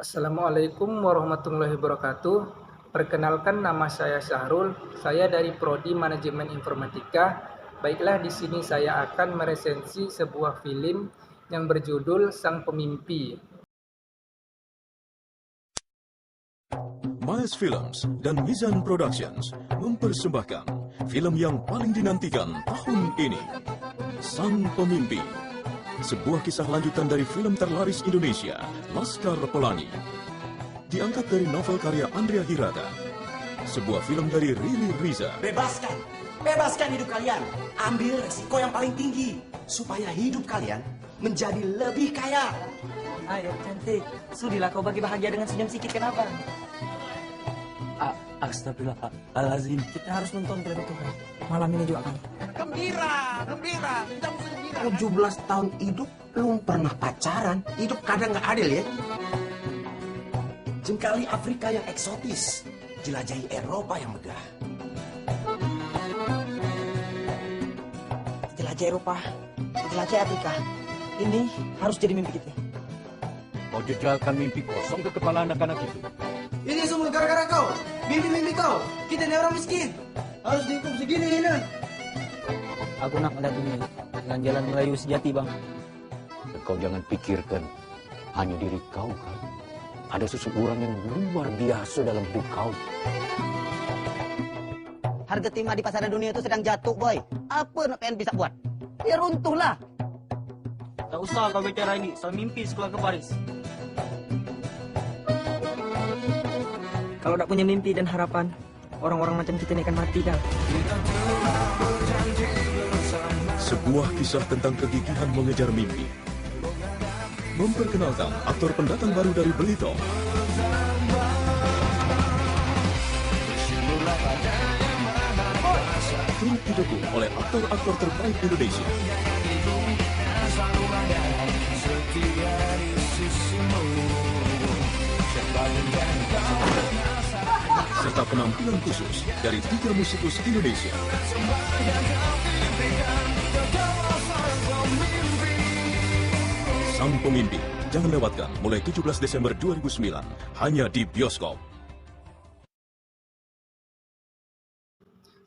Assalamualaikum warahmatullahi wabarakatuh. Perkenalkan, nama saya Syahrul. Saya dari Prodi Manajemen Informatika. Baiklah, di sini saya akan meresensi sebuah film yang berjudul Sang Pemimpi. Maes Films dan Mizan Productions mempersembahkan film yang paling dinantikan tahun ini, Sang Pemimpi. Sebuah kisah lanjutan dari film terlaris Indonesia, Laskar Pelangi. Diangkat dari novel karya Andrea Hirata. Sebuah film dari Rili Riza. Bebaskan, bebaskan hidup kalian. Ambil resiko yang paling tinggi supaya hidup kalian menjadi lebih kaya. Ayo cantik, sudilah kau bagi bahagia dengan senyum sikit, kenapa? Astagfirullahaladzim, kita harus nonton film itu kan. Malam ini juga kan. Gembira, gembira, kita mesti gembira. 17 tahun hidup belum pernah pacaran. Hidup kadang nggak adil ya. Jengkali Afrika yang eksotis, jelajahi Eropa yang megah. Jelajah Eropa, jelajah Afrika. Ini harus jadi mimpi kita. Kau jejalkan mimpi kosong ke kepala anak-anak itu. Ini semua gara-gara kau. Mimpi-mimpi kau. Kita ini orang miskin. Harus dihukum segini, Hinan. Aku nak melihat ini dengan jalan Melayu sejati, Bang. Kau jangan pikirkan hanya diri kau kan. Ada seseorang yang luar biasa dalam hidup kau. Harga timah di pasaran dunia itu sedang jatuh, boy. Apa nak pengen bisa buat? Ya runtuhlah. Tak usah kau bicara ini, soal mimpi sekolah ke Paris. Kalau tak punya mimpi dan harapan, orang-orang macam kita ini akan mati kan. Sebuah kisah tentang kegigihan mengejar mimpi. Memperkenalkan aktor pendatang baru dari Belitung. Turut didukung oleh aktor-aktor terbaik Indonesia. Serta penampilan khusus dari 3 musikus Indonesia. Sang Pemimpi, jangan lewatkan mulai 17 Desember 2009, hanya di bioskop.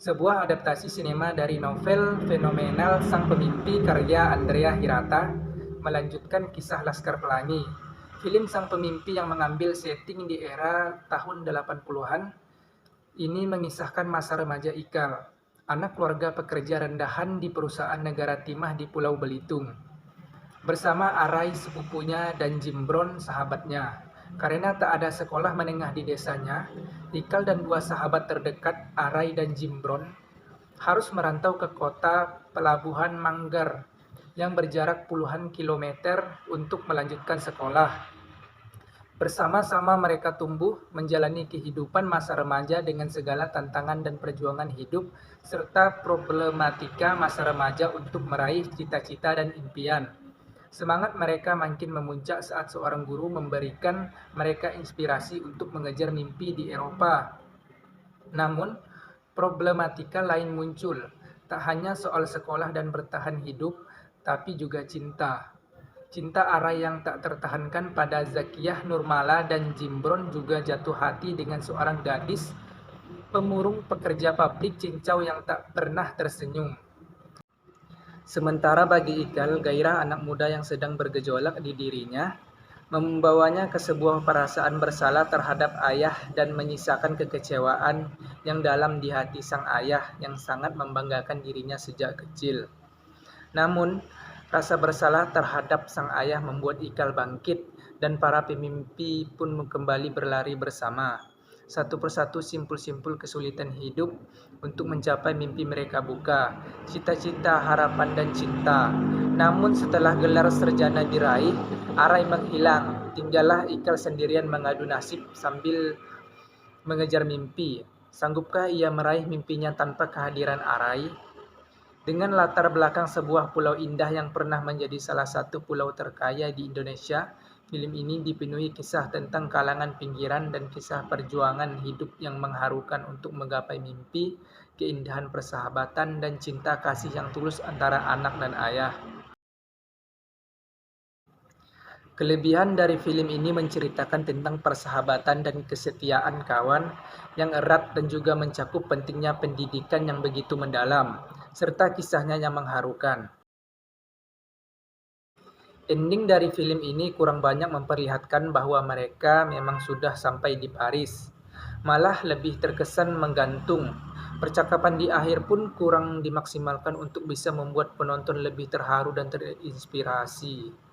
Sebuah adaptasi sinema dari novel fenomenal Sang Pemimpi karya Andrea Hirata melanjutkan kisah Laskar Pelangi. Film Sang Pemimpi yang mengambil setting di era tahun 80-an ini mengisahkan masa remaja Ikal, anak keluarga pekerja rendahan di perusahaan negara timah di Pulau Belitung, bersama Arai sepupunya dan Jimbron sahabatnya. Karena tak ada sekolah menengah di desanya, Ikal dan 2 sahabat terdekat, Arai dan Jimbron, harus merantau ke kota pelabuhan Manggar yang berjarak puluhan kilometer untuk melanjutkan sekolah. Bersama-sama mereka tumbuh menjalani kehidupan masa remaja dengan segala tantangan dan perjuangan hidup serta problematika masa remaja untuk meraih cita-cita dan impian. Semangat mereka makin memuncak saat seorang guru memberikan mereka inspirasi untuk mengejar mimpi di Eropa. Namun, problematika lain muncul, tak hanya soal sekolah dan bertahan hidup, tapi juga cinta. Cinta Arai yang tak tertahankan pada Zakiyah Nurmala dan Jimbron juga jatuh hati dengan seorang gadis pemurung pekerja pabrik cincau yang tak pernah tersenyum. Sementara bagi Ikal, gairah anak muda yang sedang bergejolak di dirinya membawanya ke sebuah perasaan bersalah terhadap ayah dan menyisakan kekecewaan yang dalam di hati sang ayah yang sangat membanggakan dirinya sejak kecil. Namun, rasa bersalah terhadap sang ayah membuat Ikal bangkit dan para pemimpi pun kembali berlari bersama. Satu persatu simpul-simpul kesulitan hidup untuk mencapai mimpi mereka buka, cita-cita, harapan, dan cinta. Namun setelah gelar sarjana diraih, Arai menghilang. Tinggallah Ikal sendirian mengadu nasib sambil mengejar mimpi. Sanggupkah ia meraih mimpinya tanpa kehadiran Arai? Dengan latar belakang sebuah pulau indah yang pernah menjadi salah satu pulau terkaya di Indonesia, film ini dipenuhi kisah tentang kalangan pinggiran dan kisah perjuangan hidup yang mengharukan untuk menggapai mimpi, keindahan persahabatan, dan cinta kasih yang tulus antara anak dan ayah. Kelebihan dari film ini menceritakan tentang persahabatan dan kesetiaan kawan yang erat dan juga mencakup pentingnya pendidikan yang begitu mendalam, serta kisahnya yang mengharukan. Ending dari film ini kurang banyak memperlihatkan bahwa mereka memang sudah sampai di Paris. Malah lebih terkesan menggantung. Percakapan di akhir pun kurang dimaksimalkan untuk bisa membuat penonton lebih terharu dan terinspirasi.